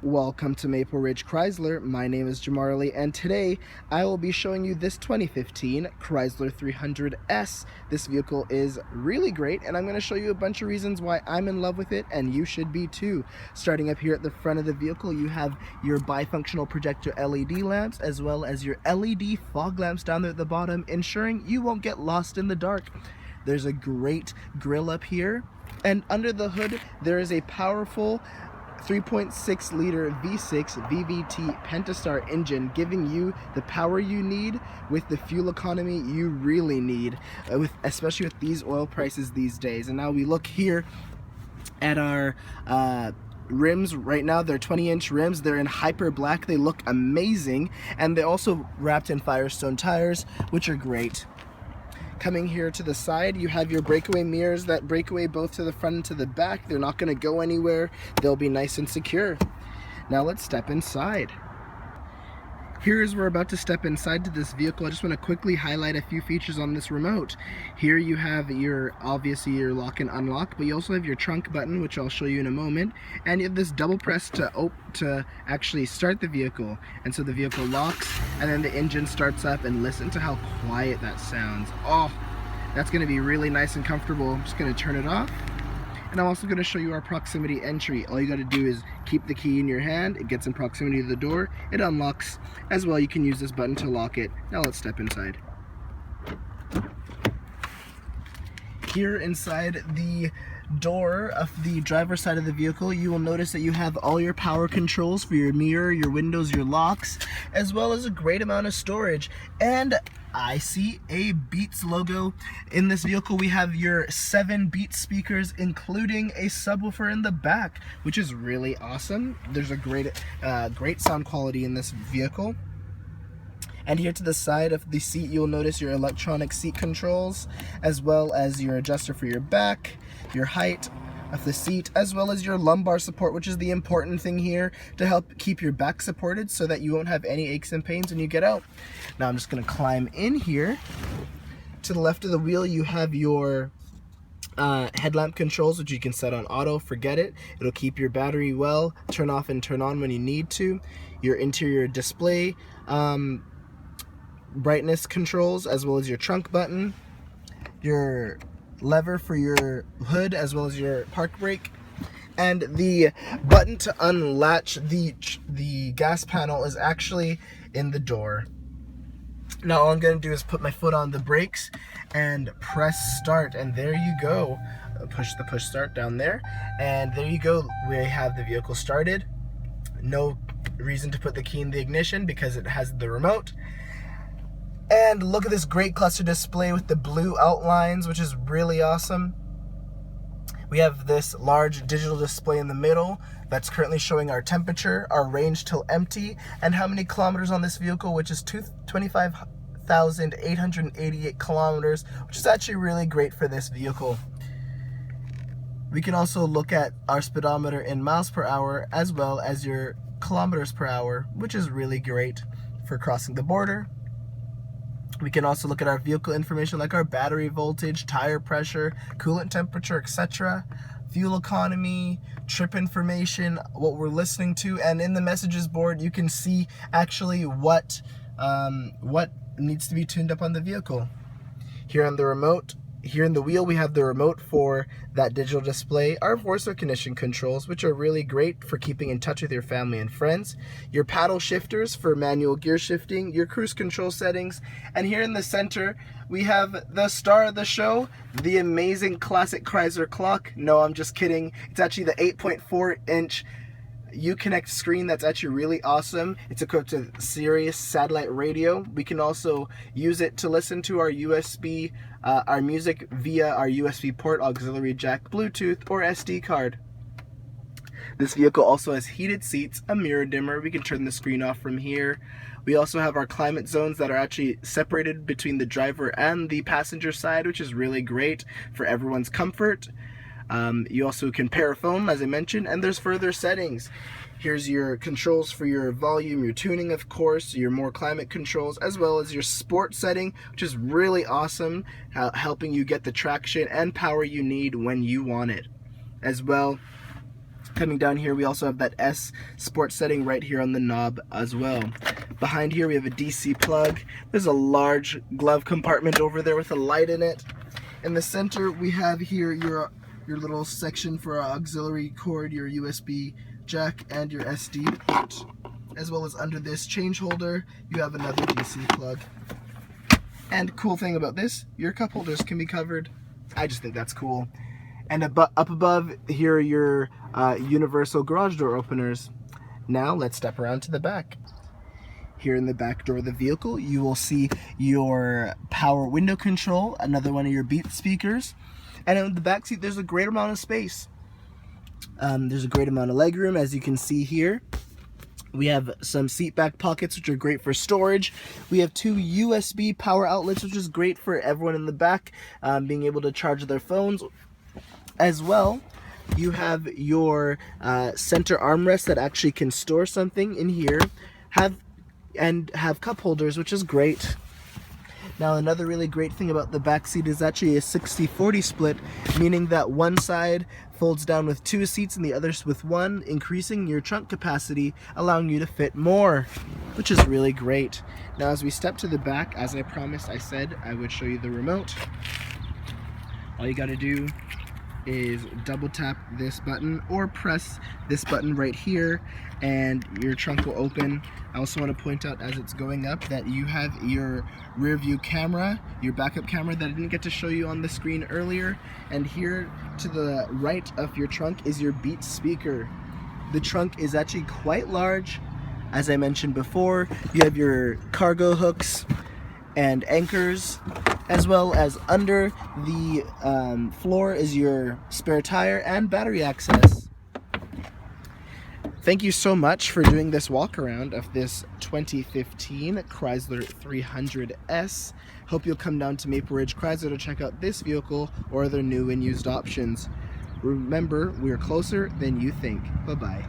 Welcome to Maple Ridge Chrysler. My name is Jamarly, and today I will be showing you this 2015 Chrysler 300s. This vehicle is really great, and I'm going to show you a bunch of reasons why I'm in love with it, and you should be too. Starting up here at the front of the vehicle, you have your bifunctional projector LED lamps, as well as your LED fog lamps down there at the bottom, ensuring you won't get lost in the dark. There's a great grille up here, and under the hood there is a powerful 3.6 liter V6 VVT Pentastar engine, giving you the power you need with the fuel economy you really need, especially with these oil prices these days. And now we look here at our rims. Right now they're 20-inch rims. They're in hyper black. They look amazing, and they're also wrapped in Firestone tires, which are great. Coming here to the side, you have your breakaway mirrors that break away both to the front and to the back. They're not going to go anywhere. They'll be nice and secure. Now let's step inside. Here as we're about to step inside to this vehicle, I just want to quickly highlight a few features on this remote. Here you have obviously your lock and unlock, but you also have your trunk button, which I'll show you in a moment, and you have this double press to actually start the vehicle. And so the vehicle locks, and then the engine starts up, and listen to how quiet that sounds. Oh, that's going to be really nice and comfortable. I'm just going to turn it off. And I'm also going to show you our proximity entry. All you got to do is keep the key in your hand. It gets in proximity to the door. It unlocks as well. You can use this button to lock it. Now let's step inside. Here inside the door of the driver's side of the vehicle, you will notice that you have all your power controls for your mirror, your windows, your locks, as well as a great amount of storage. And I see a Beats logo. In this vehicle, we have your 7 Beats speakers, including a subwoofer in the back, which is really awesome. There's a great sound quality in this vehicle. And here to the side of the seat, you'll notice your electronic seat controls, as well as your adjuster for your back, your height of the seat, as well as your lumbar support, which is the important thing here to help keep your back supported so that you won't have any aches and pains when you get out. Now I'm just going to climb in here. To the left of the wheel, you have your headlamp controls, which you can set on auto. Forget it. It'll keep your battery well, turn off and turn on when you need to. Your interior display brightness controls, as well as your trunk button, your lever for your hood, as well as your park brake, and the button to unlatch the gas panel is actually in the door. Now all I'm going to do is put my foot on the brakes and press start, and there you go. Push the push start down there, and there you go. We have the vehicle started. No reason to put the key in the ignition because it has the remote. And look at this great cluster display with the blue outlines, which is really awesome. We have this large digital display in the middle that's currently showing our temperature, our range till empty, and how many kilometers on this vehicle, which is 25,888 kilometers, which is actually really great for this vehicle. We can also look at our speedometer in miles per hour, as well as your kilometers per hour, which is really great for crossing the border. We can also look at our vehicle information like our battery voltage, tire pressure, coolant temperature, etc., fuel economy, trip information, what we're listening to, and in the messages board you can see actually what needs to be tuned up on the vehicle. Here on the remote, here in the wheel, we have the remote for that digital display, our voice recognition controls, which are really great for keeping in touch with your family and friends, your paddle shifters for manual gear shifting, your cruise control settings, and here in the center, we have the star of the show, the amazing classic Chrysler clock. No, I'm just kidding. It's actually the 8.4-inch Uconnect screen that's actually really awesome. It's equipped with Sirius satellite radio. We can also use it to listen to our USB, our music via our USB port, auxiliary jack, Bluetooth, or SD card. This vehicle also has heated seats, a mirror dimmer. We can turn the screen off from here. We also have our climate zones that are actually separated between the driver and the passenger side, which is really great for everyone's comfort. You also can pair a phone, as I mentioned, and there's further settings. Here's your controls for your volume, your tuning, of course, your more climate controls, as well as your sport setting, which is really awesome, helping you get the traction and power you need when you want it. As well, Coming down here, we also have that S sport setting right here on the knob as well. Behind here, we have a DC plug. There's a large glove compartment over there with a light in it. In the center, we have here your little section for our auxiliary cord, your USB jack, and your SD port. As well as under this change holder, you have another DC plug. And cool thing about this, your cup holders can be covered. I just think that's cool. And up above, here are your universal garage door openers. Now let's step around to the back. Here in the back door of the vehicle, you will see your power window control, another one of your Beats speakers. And in the back seat, there's a great amount of space. There's a great amount of legroom, as you can see here. We have some seat back pockets, which are great for storage. We have 2 USB power outlets, which is great for everyone in the back being able to charge their phones. As well, you have your center armrest that actually can store something in here. Have cup holders, which is great. Now, another really great thing about the back seat is actually a 60-40 split, meaning that one side folds down with 2 seats and the other with 1, increasing your trunk capacity, allowing you to fit more, which is really great. Now, as we step to the back, as I promised, I said I would show you the remote. All you gotta do is double tap this button or press this button right here and your trunk will open. I also want to point out as it's going up that you have your rear view camera, your backup camera that I didn't get to show you on the screen earlier, and here to the right of your trunk is your Beats speaker. The trunk is actually quite large. As I mentioned before, you have your cargo hooks and anchors, as well as under the floor is your spare tire and battery access. Thank you so much for doing this walk around of this 2015 Chrysler 300s. Hope you'll come down to Maple Ridge Chrysler to check out this vehicle or other new and used options. Remember, we're closer than you think. Bye-bye.